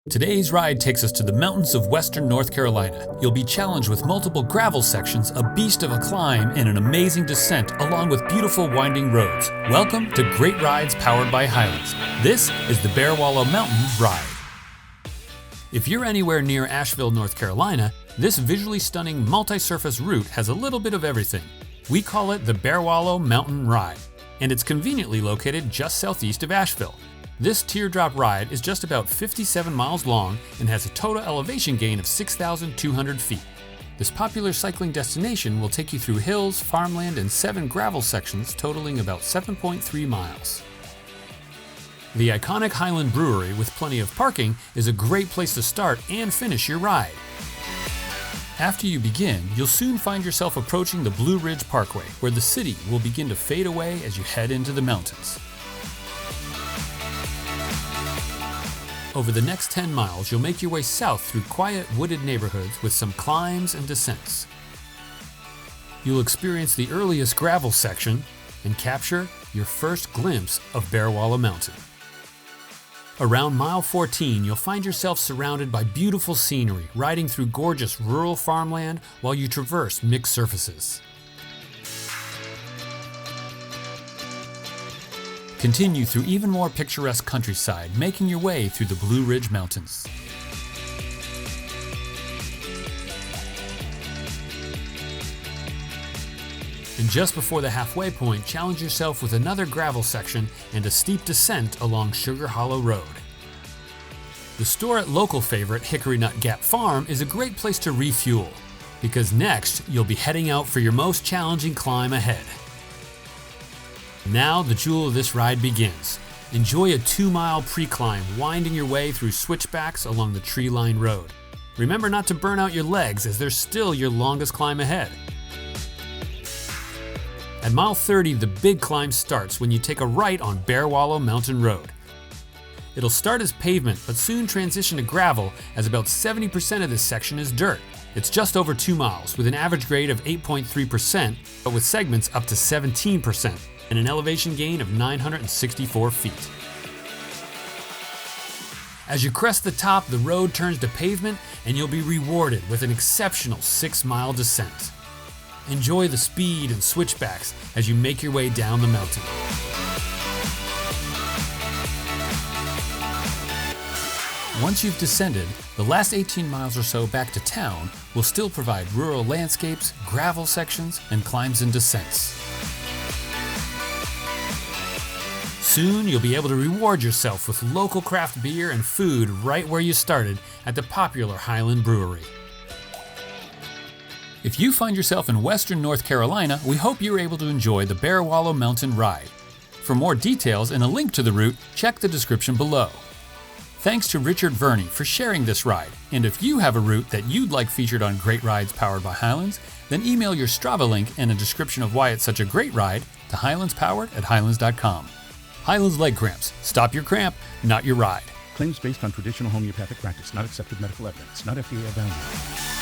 Today's ride takes us to the mountains of western North Carolina. You'll be challenged with multiple gravel sections, a beast of a climb, and an amazing descent, along with beautiful winding roads. Welcome to Great Rides powered by Highlands. This is the Bearwallow Mountain Ride. If you're anywhere near Asheville, North Carolina, this visually stunning multi-surface route has a little bit of everything. We call it the Bearwallow Mountain Ride, and it's conveniently located just southeast of Asheville. This teardrop ride is just about 57 miles long and has a total elevation gain of 6,200 feet. This popular cycling destination will take you through hills, farmland, and 7 gravel sections totaling about 7.3 miles. The iconic Highland Brewery, with plenty of parking, is a great place to start and finish your ride. After you begin, you'll soon find yourself approaching the Blue Ridge Parkway, where the city will begin to fade away as you head into the mountains. Over the next 10 miles, you'll make your way south through quiet wooded neighborhoods with some climbs and descents. You'll experience the earliest gravel section and capture your first glimpse of Bearwallow Mountain. Around mile 14, you'll find yourself surrounded by beautiful scenery, riding through gorgeous rural farmland while you traverse mixed surfaces. Continue through even more picturesque countryside, making your way through the Blue Ridge Mountains. And just before the halfway point, challenge yourself with another gravel section and a steep descent along Sugar Hollow Road. The store at local favorite Hickory Nut Gap Farm is a great place to refuel, because next you'll be heading out for your most challenging climb ahead. Now the jewel of this ride begins. Enjoy a 2-mile pre-climb, winding your way through switchbacks along the Treeline Road. Remember not to burn out your legs, as there's still your longest climb ahead. At mile 30, the big climb starts when you take a right on Bearwallow Mountain Road. It'll start as pavement, but soon transition to gravel, as about 70% of this section is dirt. It's just over 2 miles, with an average grade of 8.3%, but with segments up to 17%. And an elevation gain of 964 feet. As you crest the top, the road turns to pavement and you'll be rewarded with an exceptional 6-mile descent. Enjoy the speed and switchbacks as you make your way down the mountain. Once you've descended, the last 18 miles or so back to town will still provide rural landscapes, gravel sections, and climbs and descents. Soon, you'll be able to reward yourself with local craft beer and food right where you started at the popular Highland Brewery. If you find yourself in western North Carolina, we hope you're able to enjoy the Bearwallow Mountain Ride. For more details and a link to the route, check the description below. Thanks to Richard Verney for sharing this ride, and if you have a route that you'd like featured on Great Rides powered by Highlands, then email your Strava link and a description of why it's such a great ride to highlandspowered@highlands.com. Highlands leg cramps. Stop your cramp, not your ride. Claims based on traditional homeopathic practice, not accepted medical evidence, not FDA evaluated.